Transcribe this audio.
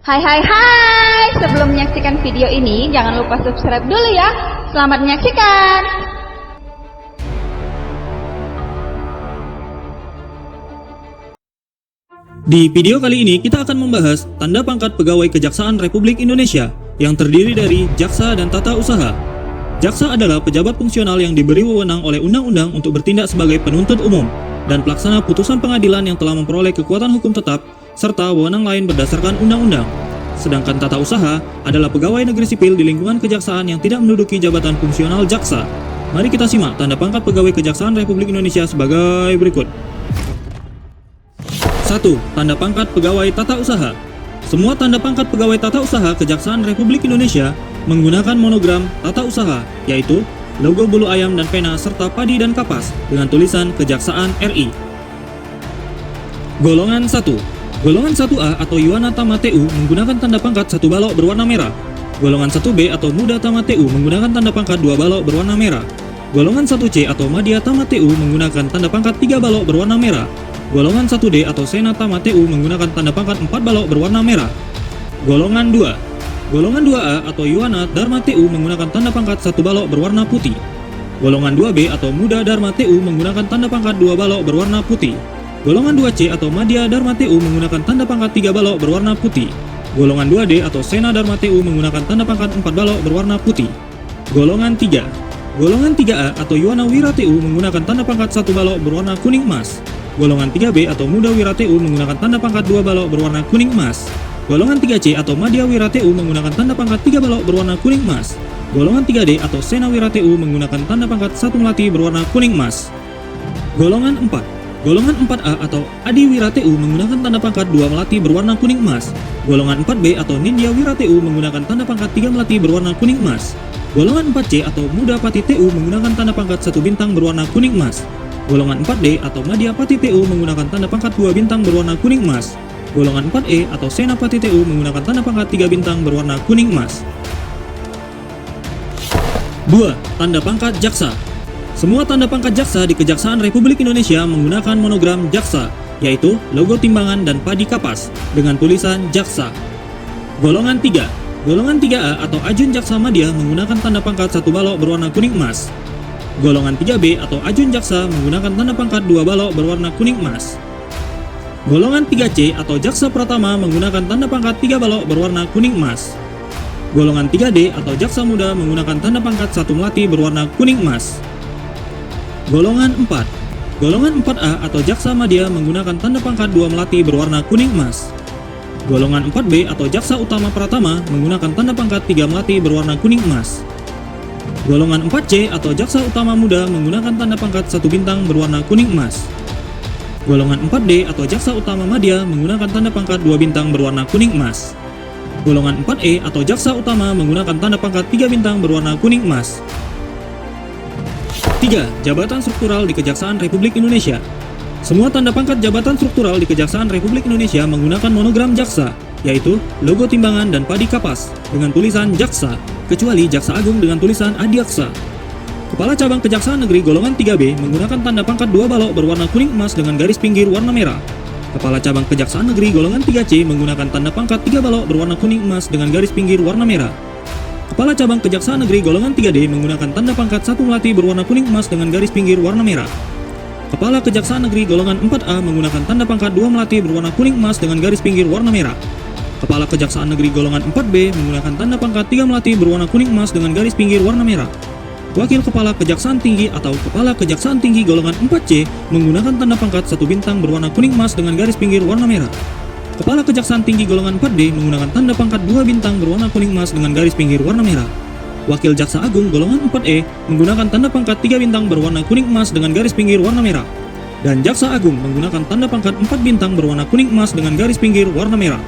Hai hai hai, sebelum menyaksikan video ini jangan lupa subscribe dulu ya. Selamat menyaksikan. Di video kali ini kita akan membahas tanda pangkat pegawai Kejaksaan Republik Indonesia yang terdiri dari jaksa dan tata usaha. Jaksa adalah pejabat fungsional yang diberi wewenang oleh undang-undang untuk bertindak sebagai penuntut umum dan pelaksana putusan pengadilan yang telah memperoleh kekuatan hukum tetap serta wewenang lain berdasarkan undang-undang. Sedangkan tata usaha adalah pegawai negeri sipil di lingkungan kejaksaan yang tidak menduduki jabatan fungsional jaksa. Mari kita simak tanda pangkat pegawai Kejaksaan Republik Indonesia sebagai berikut. 1. Tanda pangkat pegawai tata usaha. Semua tanda pangkat pegawai tata usaha Kejaksaan Republik Indonesia menggunakan monogram tata usaha, yaitu logo bulu ayam dan pena serta padi dan kapas dengan tulisan Kejaksaan RI. Golongan 1. Golongan 1A atau Yuwana Tama TU menggunakan tanda pangkat 1 balok berwarna merah. Golongan 1B atau Muda Tama TU menggunakan tanda pangkat 2 balok berwarna merah. Golongan 1C atau Madya Tama TU menggunakan tanda pangkat 3 balok berwarna merah. Golongan 1D atau Sena Tama TU menggunakan tanda pangkat 4 balok berwarna merah. Golongan 2. Golongan 2A atau Yuwana Dharma TU menggunakan tanda pangkat 1 balok berwarna putih. Golongan 2B atau Muda Dharma TU menggunakan tanda pangkat 2 balok berwarna putih. Golongan 2C atau Madya Dharma TU menggunakan tanda pangkat 3 balok berwarna putih. Golongan 2D atau Sena Dharma TU menggunakan tanda pangkat 4 balok berwarna putih. Golongan 3. Golongan 3A atau Yuwana Wira TU menggunakan tanda pangkat 1 balok berwarna kuning emas. Golongan 3B atau Muda Wira TU menggunakan tanda pangkat 2 balok berwarna kuning emas. Golongan 3C atau Madya Wira TU menggunakan tanda pangkat 3 balok berwarna kuning emas. Golongan 3D atau Sena Wira TU menggunakan tanda pangkat 1 melati berwarna kuning emas. Golongan 4. Golongan 4A atau Adi Wira TU menggunakan tanda pangkat 2 melati berwarna kuning emas. Golongan 4B atau Nindya Wira TU menggunakan tanda pangkat 3 melati berwarna kuning emas. Golongan 4C atau Muda Pati TU menggunakan tanda pangkat 1 bintang berwarna kuning emas. Golongan 4D atau Madya Pati TU menggunakan tanda pangkat 2 bintang berwarna kuning emas. Golongan 4E atau Sena Pati TU menggunakan tanda pangkat 3 bintang berwarna kuning emas. 2. Tanda pangkat jaksa. Semua tanda pangkat jaksa di Kejaksaan Republik Indonesia menggunakan monogram jaksa, yaitu logo timbangan dan padi kapas dengan tulisan jaksa. Golongan 3. Golongan 3A atau Ajun Jaksa Madya menggunakan tanda pangkat 1 balok berwarna kuning emas. Golongan 3B atau Ajun Jaksa menggunakan tanda pangkat 2 balok berwarna kuning emas. Golongan 3C atau Jaksa Pratama menggunakan tanda pangkat 3 balok berwarna kuning emas. Golongan 3D atau Jaksa Muda menggunakan tanda pangkat 1 melati berwarna kuning emas. Golongan 4. Golongan 4A atau Jaksa Madya menggunakan tanda pangkat 2 melati berwarna kuning emas. Golongan 4B atau Jaksa Utama Pratama menggunakan tanda pangkat 3 melati berwarna kuning emas. Golongan 4C atau Jaksa Utama Muda menggunakan tanda pangkat 1 bintang berwarna kuning emas. Golongan 4D atau Jaksa Utama Madya menggunakan tanda pangkat 2 bintang berwarna kuning emas. Golongan 4E atau Jaksa Utama menggunakan tanda pangkat 3 bintang berwarna kuning emas. 3. Jabatan struktural di Kejaksaan Republik Indonesia. Semua tanda pangkat jabatan struktural di Kejaksaan Republik Indonesia menggunakan monogram jaksa, yaitu logo timbangan dan padi kapas dengan tulisan jaksa, kecuali Jaksa Agung dengan tulisan Adiaksa. Kepala Cabang Kejaksaan Negeri golongan 3B menggunakan tanda pangkat 2 balok berwarna kuning emas dengan garis pinggir warna merah. Kepala Cabang Kejaksaan Negeri golongan 3C menggunakan tanda pangkat 3 balok berwarna kuning emas dengan garis pinggir warna merah. Kepala Cabang Kejaksaan Negeri golongan 3D menggunakan tanda pangkat 1 melati berwarna kuning emas dengan garis pinggir warna merah. Kepala Kejaksaan Negeri golongan 4A menggunakan tanda pangkat 2 melati berwarna kuning emas dengan garis pinggir warna merah. Kepala Kejaksaan Negeri golongan 4B menggunakan tanda pangkat 3 melati berwarna kuning emas dengan garis pinggir warna merah. Wakil Kepala Kejaksaan Tinggi atau Kepala Kejaksaan Tinggi golongan 4C menggunakan tanda pangkat 1 bintang berwarna kuning emas dengan garis pinggir warna merah. Kepala Kejaksaan Tinggi golongan 4D menggunakan tanda pangkat 2 bintang berwarna kuning emas dengan garis pinggir warna merah. Wakil Jaksa Agung golongan 4E menggunakan tanda pangkat 3 bintang berwarna kuning emas dengan garis pinggir warna merah. Dan Jaksa Agung menggunakan tanda pangkat 4 bintang berwarna kuning emas dengan garis pinggir warna merah.